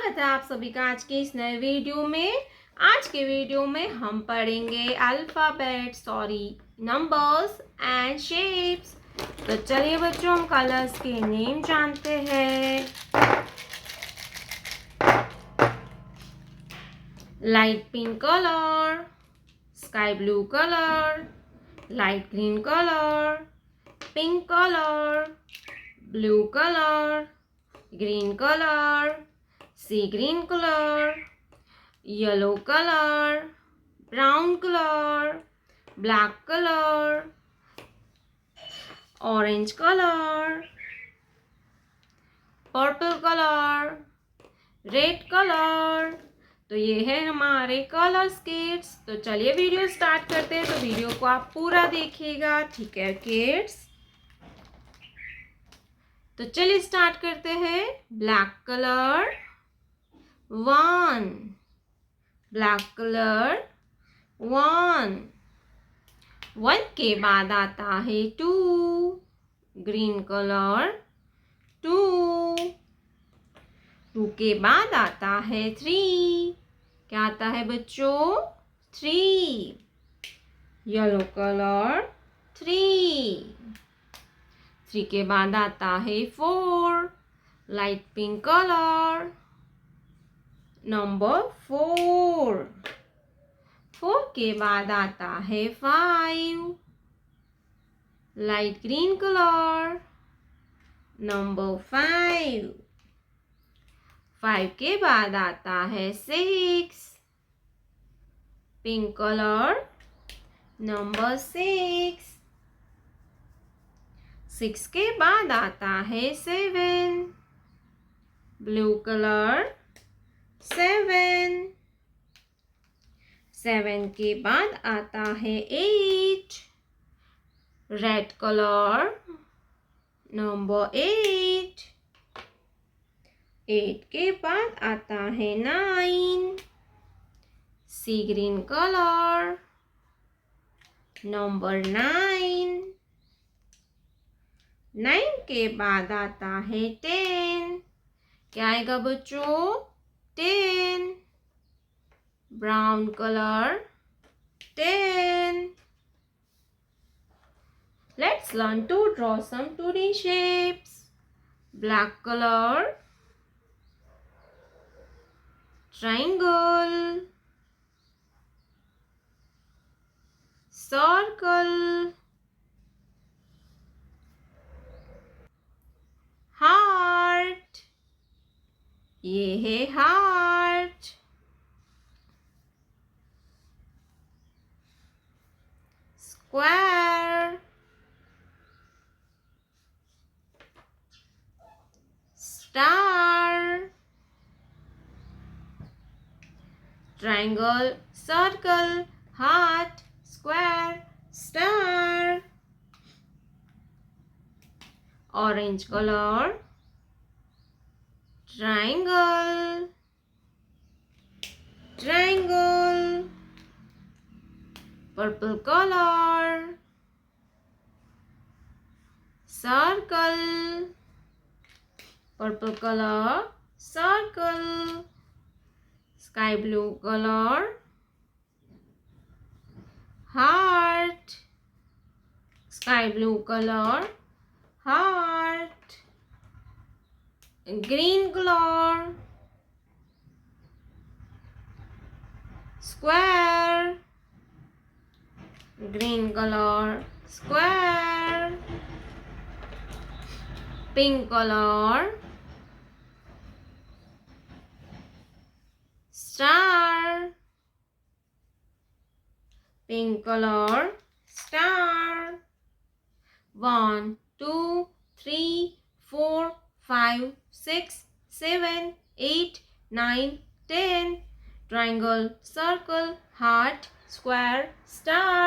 स्वागत है आप सभी का आज के इस नए वीडियो में। आज के वीडियो में हम पढ़ेंगे अल्फाबेट नंबर्स एंड शेप्स। तो चलिए बच्चों, हम कलर्स के नेम जानते हैं। Light pink colour, sky blue colour, light green colour, pink colour, blue colour, green color, sea green color, yellow color, brown color, black color, orange color, purple color, red color। तो ये है हमारे colour kids. तो चलिए video start करते हैं। तो video को आप पूरा देखिएगा, ठीक है किड्स। तो चलिए स्टार्ट करते हैं। ब्लैक कलर 1, ब्लैक कलर 1, 1 के बाद आता है 2, ग्रीन कलर 2, 2 के बाद आता है 3, क्या आता है बच्चों 3, येलो कलर 3, 3 के बाद आता है 4, लाइट पिंक कलर नंबर 4, 4 के बाद आता है 5, लाइट ग्रीन कलर नंबर 5, 5 के बाद आता है 6, पिंक कलर नंबर 6, 6 के बाद आता है 7, ब्लू कलर 7, 7 के बाद आता है 8, रेड कलर नंबर 8, 8 के बाद आता है 9, सी ग्रीन कलर नंबर 9, 9 के बाद आता है 10, क्या आएगा बच्चों 10, brown colour 10। Let's learn to draw some 2D shapes. Black color, triangle, circle, heart, ये है heart, square, star, triangle, circle, heart, square, star, orange color, triangle, triangle, purple color, circle, purple color, circle, sky blue color, heart, sky blue color, heart, green color, square, green color, square, pink color, star, pink color, star, 1, 2, 3, 4, 5, 6, 7, 8, 9, 10, triangle, circle, heart, square, star.